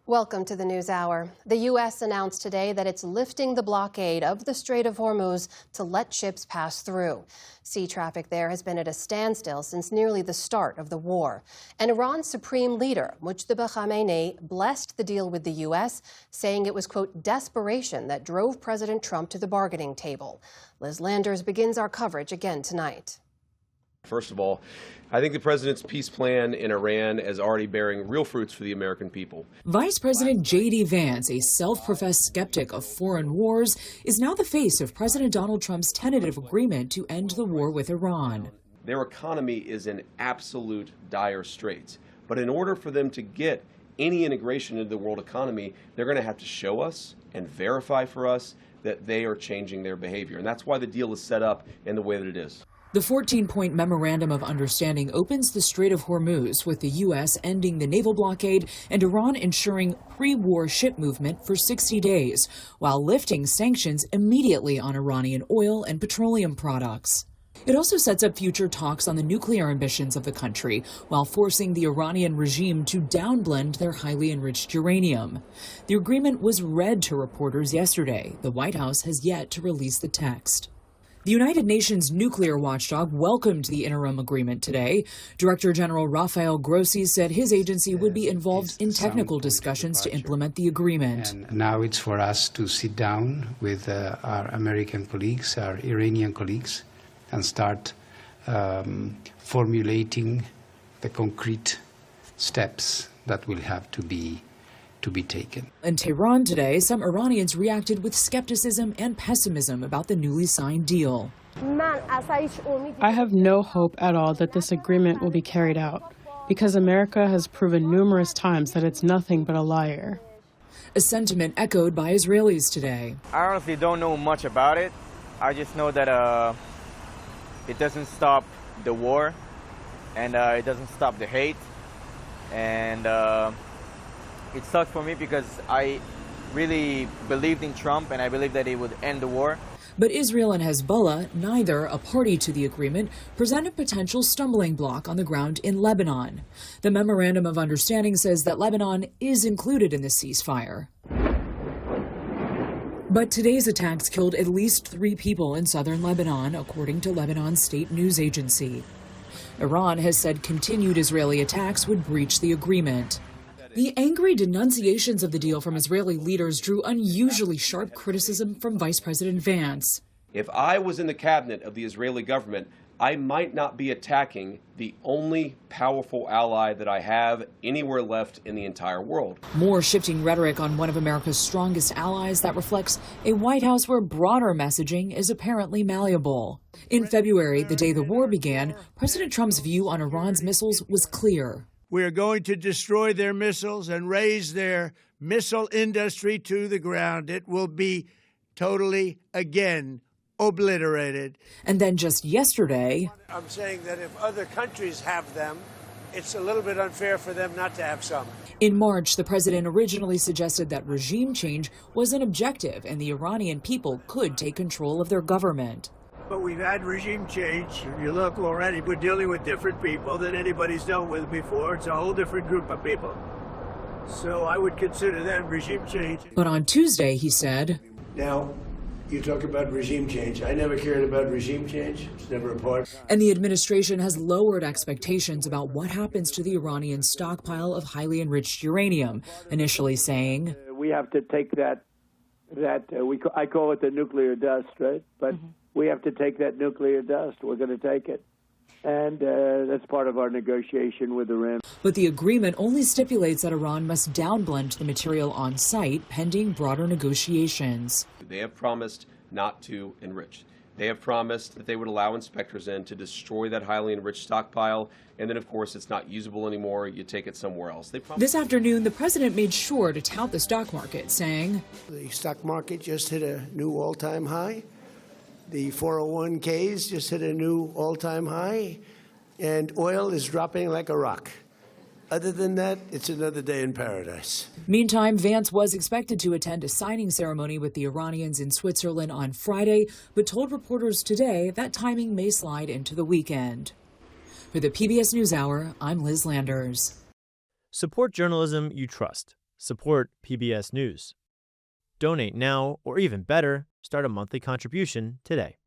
Welcome to the News Hour. The U.S. announced today that it's lifting the blockade of the Strait of Hormuz to let ships pass through. Sea traffic there has been at a standstill since nearly the start of the war. And Iran's supreme leader, Mojtaba Khamenei, blessed the deal with the U.S., saying it was, quote, desperation that drove President Trump to the bargaining table. Liz Landers begins our coverage again tonight. First of all, I think the president's peace plan in Iran is already bearing real fruits for the American people. Vice President J.D. Vance, a self-professed skeptic of foreign wars, is now the face of President Donald Trump's tentative agreement to end the war with Iran. Their economy is in absolute dire straits. But in order for them to get any integration into the world economy, they're going to have to show us and verify for us that they are changing their behavior. And that's why the deal is set up in the way that it is. The 14-point Memorandum of Understanding opens the Strait of Hormuz, with the U.S. ending the naval blockade and Iran ensuring pre-war ship movement for 60 days, while lifting sanctions immediately on Iranian oil and petroleum products. It also sets up future talks on the nuclear ambitions of the country, while forcing the Iranian regime to downblend their highly enriched uranium. The agreement was read to reporters yesterday. The White House has yet to release the text. The United Nations nuclear watchdog welcomed the interim agreement today. Director General Rafael Grossi said his agency would be involved in technical discussions to implement the agreement. And now it's for us to sit down with our American colleagues, our Iranian colleagues, and start formulating the concrete steps that will have to be taken. In Tehran today, some Iranians reacted with skepticism and pessimism about the newly signed deal. I have no hope at all that this agreement will be carried out, because America has proven numerous times that it's nothing but a liar. A sentiment echoed by Israelis today. I honestly don't know much about it. I just know that it doesn't stop the war, and it doesn't stop the hate, and it sucks for me because I really believed in Trump and I believed that he would end the war. But Israel and Hezbollah, neither a party to the agreement, present a potential stumbling block on the ground in Lebanon. The Memorandum of Understanding says that Lebanon is included in the ceasefire. But today's attacks killed at least 3 people in southern Lebanon, according to Lebanon's state news agency. Iran has said continued Israeli attacks would breach the agreement. The angry denunciations of the deal from Israeli leaders drew unusually sharp criticism from Vice President Vance. If I was in the cabinet of the Israeli government, I might not be attacking the only powerful ally that I have anywhere left in the entire world. More shifting rhetoric on one of America's strongest allies that reflects a White House where broader messaging is apparently malleable. In February, the day the war began, President Trump's view on Iran's missiles was clear. We are going to destroy their missiles and raise their missile industry to the ground. It will be totally, again, obliterated. And then just yesterday, I'm saying that if other countries have them, it's a little bit unfair for them not to have some. In March, the president originally suggested that regime change was an objective and the Iranian people could take control of their government. But we've had regime change. If you look already, we're dealing with different people than anybody's dealt with before. It's a whole different group of people. So I would consider that regime change. But on Tuesday, he said, now, you talk about regime change. I never cared about regime change. It's never a part. And the administration has lowered expectations about what happens to the Iranian stockpile of highly enriched uranium, initially saying, we have to take that I call it the nuclear dust, right? But we have to take that nuclear dust. We're going to take it. And that's part of our negotiation with Iran. But the agreement only stipulates that Iran must downblend the material on site pending broader negotiations. They have promised not to enrich. They have promised that they would allow inspectors in to destroy that highly enriched stockpile. And then, of course, it's not usable anymore. You take it somewhere else. This afternoon, the president made sure to tout the stock market, saying, the stock market just hit a new all-time high. The 401ks just hit a new all-time high. And oil is dropping like a rock. Other than that, it's another day in paradise. Meantime, Vance was expected to attend a signing ceremony with the Iranians in Switzerland on Friday, but told reporters today that timing may slide into the weekend. For the PBS News Hour, I'm Liz Landers. Support journalism you trust. Support PBS News. Donate now, or even better, start a monthly contribution today.